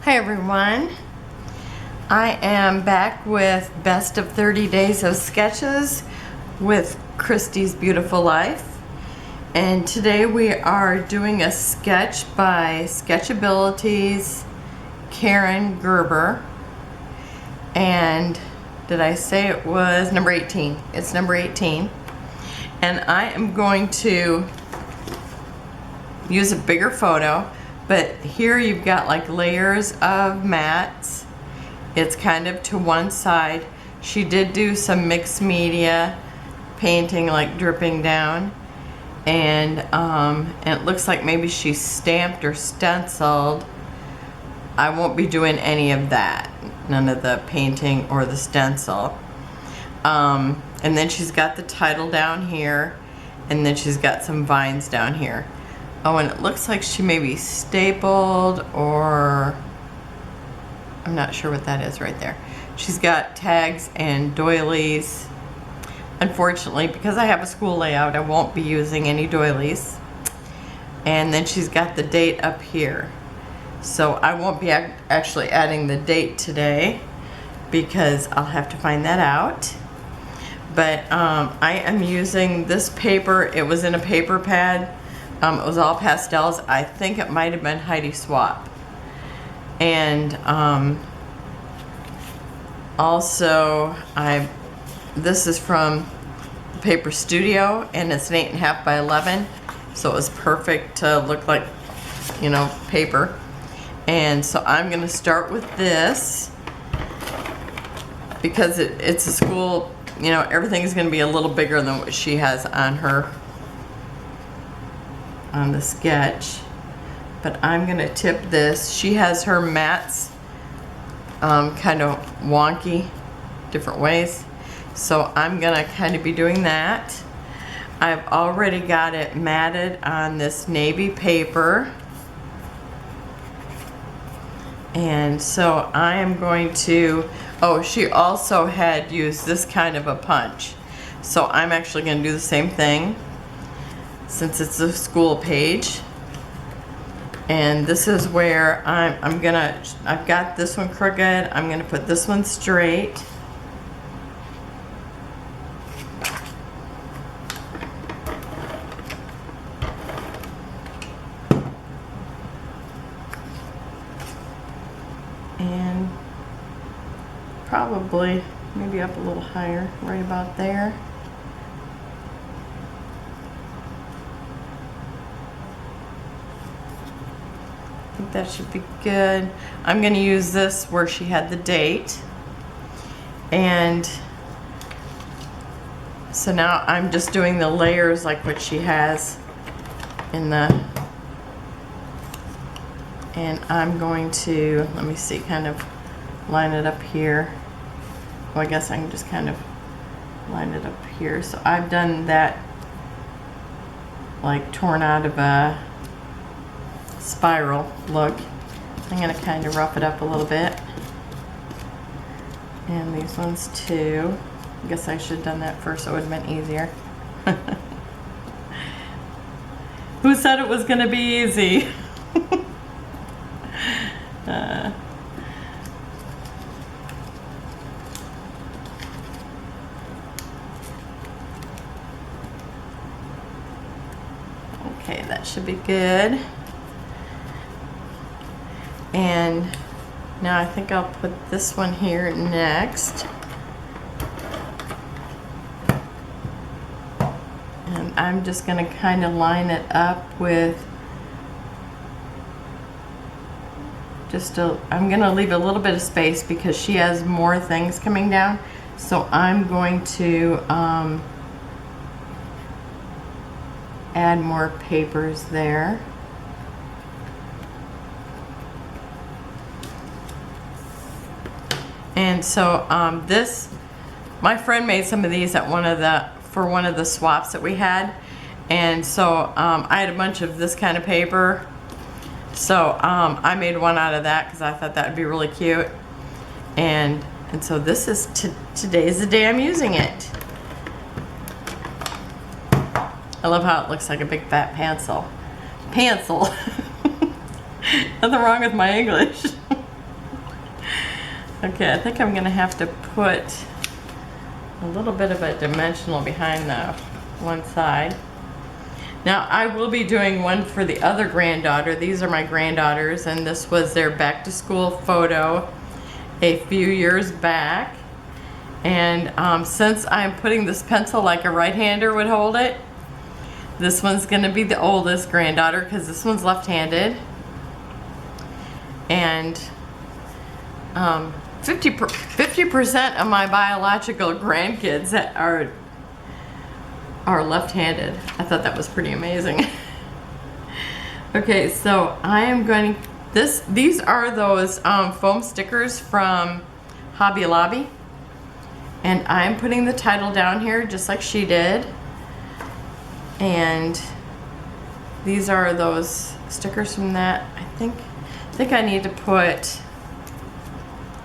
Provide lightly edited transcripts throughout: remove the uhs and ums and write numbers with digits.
Hi everyone. I am back with Best of 30 Days of Sketches with Christy's Beautiful Life. And today we are doing a sketch by Sketchabilities, Karan Greber. And did I say it was number 18? It's number 18. And I am going to use a bigger photo. But here you've got like layers of mats. It's kind of to one side. She did do some mixed media painting, like dripping down. And it looks like maybe she stamped or stenciled. I won't be doing any of that. None of the painting or the stencil. And then she's got the title down here. And then she's got some vines down here. Oh, and it looks like she maybe stapled, or I'm not sure what that is right there. She's got tags and doilies. Unfortunately, because I have a school layout, I won't be using any doilies. And then she's got the date up here. So I won't be actually adding the date today because I'll have to find that out. But I am using this paper. It was in a paper pad. It was all pastels. I think it might have been Heidi Swapp. And also, this is from the Paper Studio, and it's an 8.5 by 11, so it was perfect to look like, you know, paper. And so I'm going to start with this because it's a school, you know, everything's going to be a little bigger than what she has on her on the sketch. But I'm gonna tip this. She has her mats kind of wonky different ways, so I'm gonna kind of be doing that. I've already got it matted on this navy paper, and so I am going to, oh, she also had used this kind of a punch, so I'm actually going to do the same thing since it's a school page. And this is where I've got this one crooked. I'm gonna put this one straight. And probably maybe up a little higher, right about there. I think that should be good. I'm going to use this where she had the date. And so now I'm just doing the layers like what she has in the, and I'm going to, let me see, kind of line it up here. Well, I guess I can just kind of line it up here. So I've done that like torn out of a spiral look. I'm going to kind of rough it up a little bit. And these ones too. I guess I should have done that first, so it would have been easier. Who said it was going to be easy? Okay, that should be good. And now I think I'll put this one here next. And I'm just going to kind of line it up with I'm going to leave a little bit of space because she has more things coming down. So I'm going to add more papers there. And so my friend made some of these at for one of the swaps that we had. And so I had a bunch of this kind of paper. So I made one out of that because I thought that would be really cute. And so this is, today's the day I'm using it. I love how it looks like a big fat pencil. Nothing wrong with my English. Okay, I think I'm gonna have to put a little bit of a dimensional behind the one side. Now I will be doing one for the other granddaughter. These are my granddaughters, and this was their back to school photo a few years back. And since I'm putting this pencil like a right-hander would hold it, this one's gonna be the oldest granddaughter because this one's left-handed. And 50% of my biological grandkids are left-handed. I thought that was pretty amazing. Okay, so I am going to, these are those foam stickers from Hobby Lobby. And I'm putting the title down here just like she did. And these are those stickers from that. I think I need to put,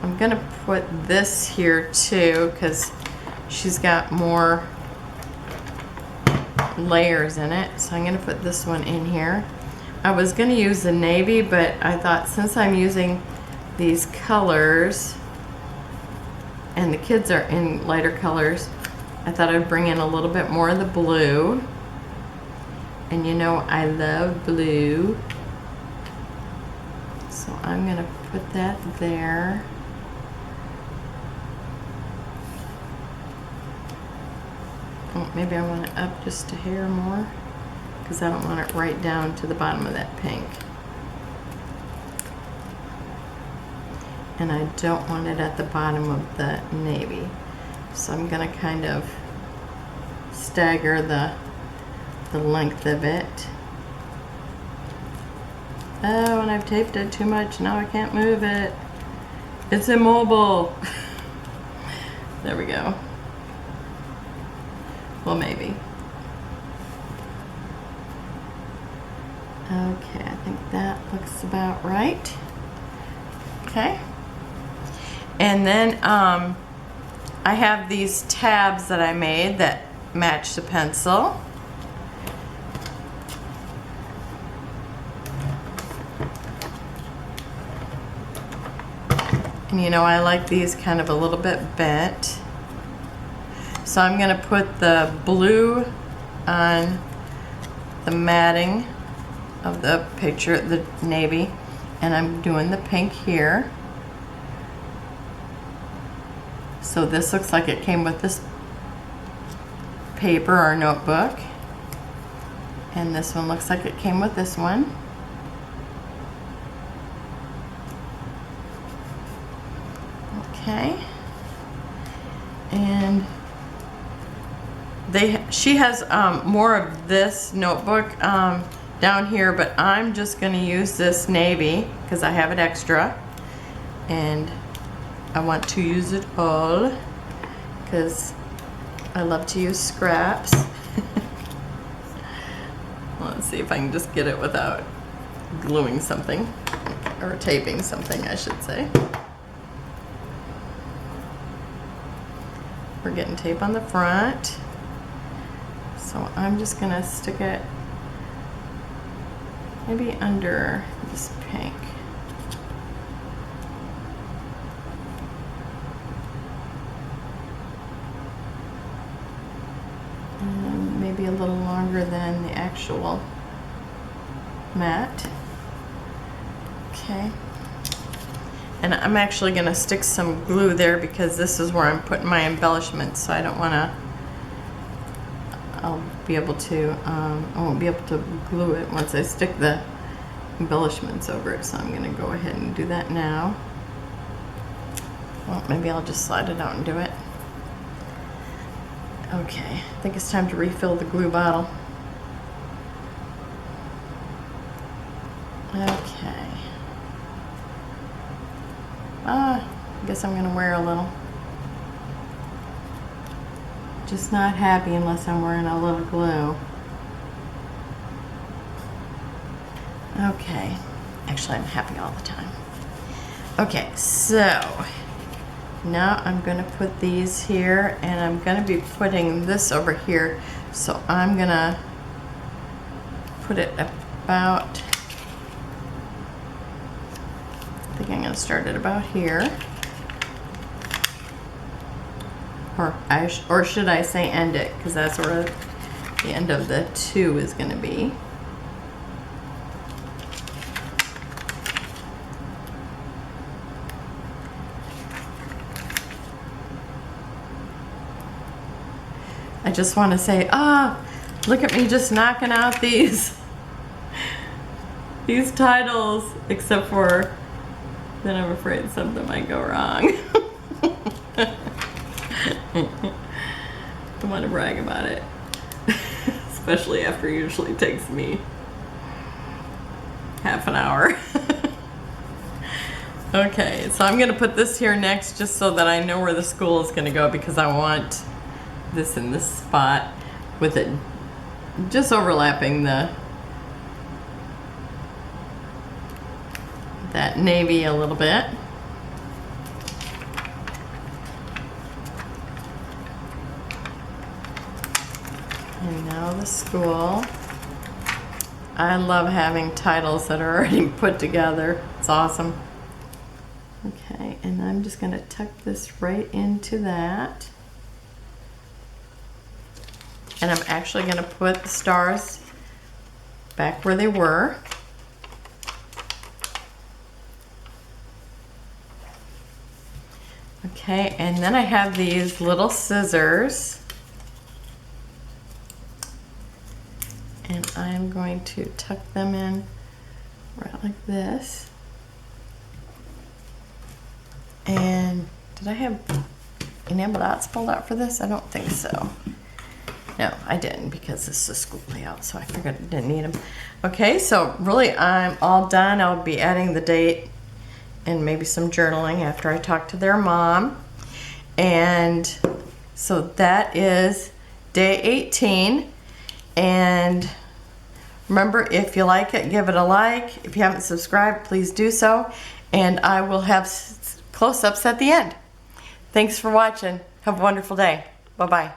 I'm gonna put this here too because she's got more layers in it. So I'm gonna put this one in here. I was gonna use the navy, but I thought since I'm using these colors and the kids are in lighter colors, I thought I'd bring in a little bit more of the blue. And you know I love blue. So I'm gonna put that there. Oh, maybe I want it up just a hair more because I don't want it right down to the bottom of that pink. And I don't want it at the bottom of the navy. So I'm gonna kind of stagger the length of it. Oh, and I've taped it too much. Now I can't move it. It's immobile. There we go. Well, maybe. Okay, I think that looks about right. Okay. And then I have these tabs that I made that match the pencil. And you know, I like these kind of a little bit bent. So I'm gonna put the blue on the matting of the picture, the navy, and I'm doing the pink here. So this looks like it came with this paper or notebook. And this one looks like it came with this one. Okay. And she has more of this notebook down here, but I'm just going to use this navy because I have it extra, and I want to use it all because I love to use scraps. Let's see if I can just get it without gluing something, or taping something, I should say. We're getting tape on the front. So I'm just gonna stick it maybe under this pink. And maybe a little longer than the actual mat. Okay. And I'm actually gonna stick some glue there because this is where I'm putting my embellishments, so I don't wanna, I'll be able to, I won't be able to glue it once I stick the embellishments over it, so I'm gonna go ahead and do that now. Well, maybe I'll just slide it out and do it. Okay, I think it's time to refill the glue bottle. Okay. I guess I'm gonna wear a little. Just not happy unless I'm wearing a little glue. Okay. Actually, I'm happy all the time. Okay, so now I'm gonna put these here, and I'm gonna be putting this over here. So I'm gonna put it about, I think I'm gonna start it about here. Or should I say end it? Because that's where the end of the 2 is going to be. I just want to say, look at me just knocking out these titles, except for then I'm afraid something might go wrong. Don't want to brag about it, especially after it usually takes me half an hour. Okay, so I'm going to put this here next just so that I know where the school is going to go, because I want this in this spot with it just overlapping that navy a little bit. And now the school. I love having titles that are already put together. It's awesome. Okay, and I'm just going to tuck this right into that. And I'm actually going to put the stars back where they were. Okay, and then I have these little scissors. And I'm going to tuck them in right like this. And did I have enamel dots pulled out for this? I don't think so. No, I didn't, because this is a school layout, so I figured I didn't need them. Okay, so really I'm all done. I'll be adding the date and maybe some journaling after I talk to their mom. And so that is day 18. And remember, if you like it, give it a like. If you haven't subscribed, please do so. And I will have close-ups at the end. Thanks for watching. Have a wonderful day. Bye-bye.